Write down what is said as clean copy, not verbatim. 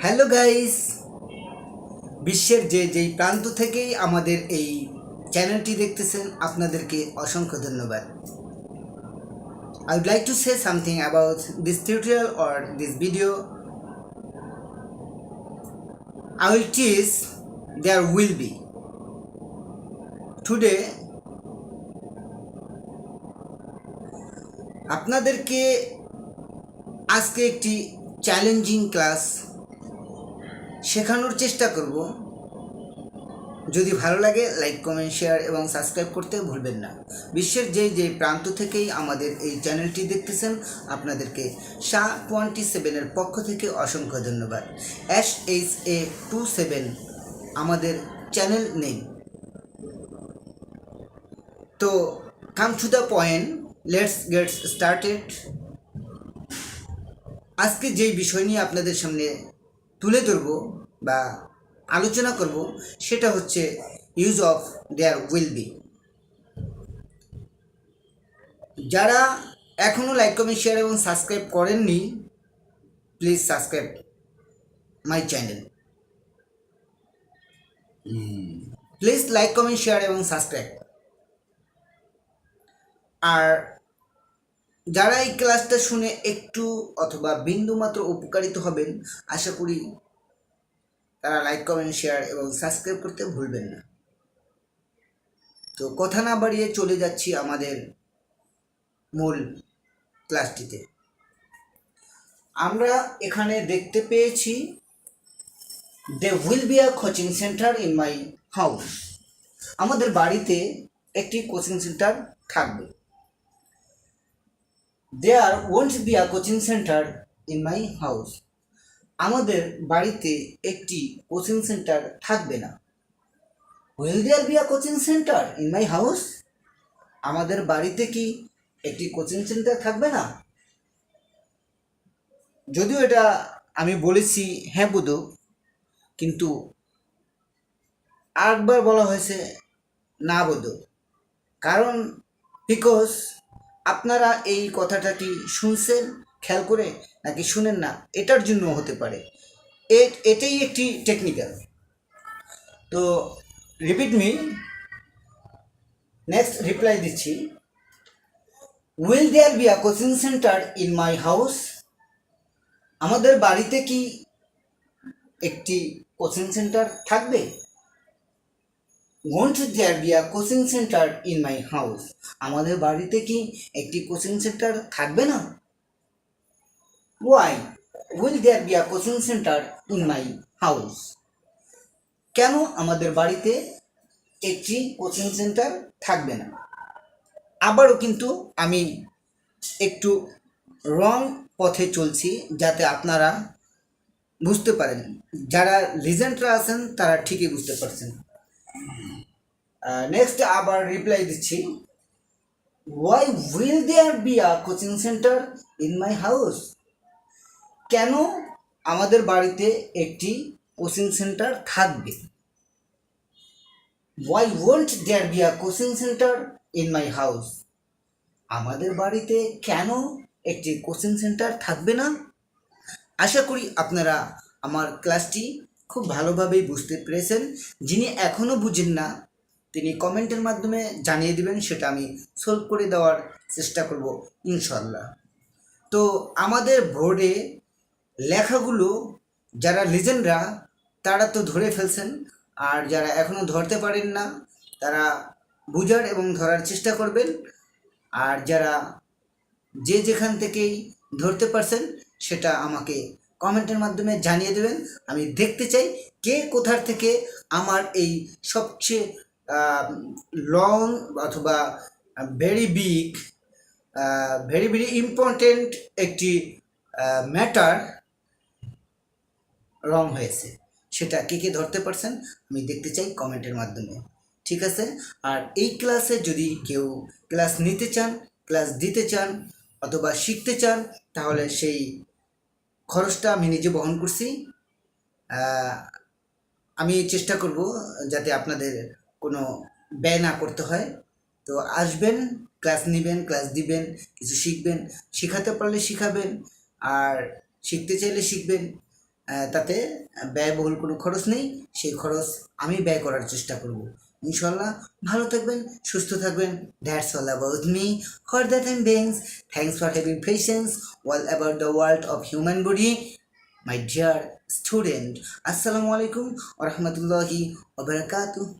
Hello guys, বিশ্বের যেই প্রান্ত থেকেই আমাদের এই চ্যানেলটি দেখতেছেন আপনাদেরকে অসংখ্য ধন্যবাদ। I would like to say something about this tutorial or this video. I will teach there will be. Today আপনাদেরকে আজকে একটি চ্যালেঞ্জিং ক্লাস শেখানোর চেষ্টা করব। যদি ভালো লাগে লাইক, কমেন্ট, শেয়ার এবং সাবস্ক্রাইব করতে ভুলবেন না। বিশ্বের যেই প্রান্ত থেকেই আমাদের এই চ্যানেলটি দেখতেছেন আপনাদেরকে SHA27 পক্ষ থেকে অসংখ্য ধন্যবাদ। SHA27 আমাদের চ্যানেল নেম। তো come to the point, let's get started. আজকে যেই বিষয় নিয়ে আপনাদের সামনে তুলে ধরব বা আলোচনা করব সেটা হচ্ছে use of there will be. যারা এখনও লাইক, কমেন্ট, শেয়ার এবং সাবস্ক্রাইব করেননি, please subscribe my channel. Please like, comment, share এবং সাবস্ক্রাইব। আর যারা এই ক্লাসটা শুনে একটু অথবা বিন্দুমাত্র উপকারিত হবেন, আশা করি তারা লাইক, কমেন্ট, শেয়ার এবং সাবস্ক্রাইব করতে ভুলবেন না। তো কথা না বাড়িয়ে চলে যাচ্ছি আমাদের মূল ক্লাসটিতে। আমরা এখানে দেখতে পেয়েছি there will be a coaching center in my house. আমাদের বাড়িতে একটি কোচিং সেন্টার থাকবে। there won't be a coaching center in my house. আমাদের বাড়িতে একটি কোচিং সেন্টার থাকবে না। will there be a coaching center in my house? আমাদের বাড়িতে কি একটি কোচিং সেন্টার থাকবে না? যদিও এটা আমি বলেছি হ্যাঁ বোধক, কিন্তু আরেকবার বলা হয়েছে না বোধক। কারণ বিকজ আপনারা এই কথাটাটি শুনছেন খেয়াল করে নাকি শুনেন না, এটার জন্য হতে পারে। এটাই একটি টেকনিক্যাল। তো রিপিট মি, নেক্সট রিপ্লাই দিচ্ছি। Will there be a coaching centre in my house? আমাদের বাড়িতে কি একটি কোচিং সেন্টার থাকবে? won't there be a coaching center in my house? আমাদের বাড়িতে কি একটি কোচিং সেন্টার থাকবে না? why will there be a coaching center in my house? কেন আমাদের বাড়িতে একটি কোচিং সেন্টার থাকবে না? আবারও কিন্তু আমি একটু রং পথে চলছি যাতে আপনারা বুঝতে পারেন। যারা লিজেন্ডরা আছেন তারা ঠিকই বুঝতে পারছেন। নেক্সট আবার রিপ্লাই দিচ্ছি, why will there be a coaching centre in my house? কেন আমাদের বাড়িতে একটি কোচিং সেন্টার থাকবে? Why won't there be a coaching centre in my house? আমাদের বাড়িতে কেন একটি কোচিং সেন্টার থাকবে না? আশা করি আপনারা আমার ক্লাসটি খুব ভালোভাবেই বুঝতে পেরেছেন। যিনি এখনও বুঝেন না তিনি কমেন্টের মাধ্যমে জানিয়ে দেবেন, সেটা আমি সলভ করে দেওয়ার চেষ্টা করব ইনশাল্লাহ। তো আমাদের বোর্ডে লেখাগুলো যারা লিজেন্ডরা তারা তো ধরে ফেলছেন, আর যারা এখনও ধরতে পারেন না তারা বুঝার এবং ধরার চেষ্টা করবেন। আর যারা যেখান থেকেই ধরতে পারছেন সেটা আমাকে কমেন্টের মাধ্যমে জানিয়ে দেবেন। আমি দেখতে চাই কে কোথার থেকে আমার এই সবচেয়ে লং অথবা ভেরি ভেরি ইম্পর্টেন্ট একটি ম্যাটার রং হয়েছে, সেটা কে ধরতে পারছেন আমি দেখতে চাই কমেন্টের মাধ্যমে। ঠিক আছে? আর এই ক্লাসে যদি কেউ ক্লাস নিতে চান, ক্লাস দিতে চান অথবা শিখতে চান, তাহলে সেই খরচটা আমি নিজে বহন করছি। আমি চেষ্টা করব যাতে আপনাদের কোনো ব্যয় না করতে হয়। তো আসবেন, ক্লাস নেবেন, ক্লাস দিবেন, কিছু শিখবেন, শেখাতে পারলে শিখাবেন, আর শিখতে চাইলে শিখবেন। তাতে ব্যয়বহুল কোনো খরচ নেই, সেই খরচ আমি ব্যয় করার চেষ্টা করব। ইনশাল্লাহ ভালো থাকবেন, সুস্থ থাকবেন। That's all about me for the time beings. Thanks for having patience all about the world of human body. My dear student, আসসালামু আলাইকুম ওয়া রাহমাতুল্লাহি ওয়া বারাকাতুহু।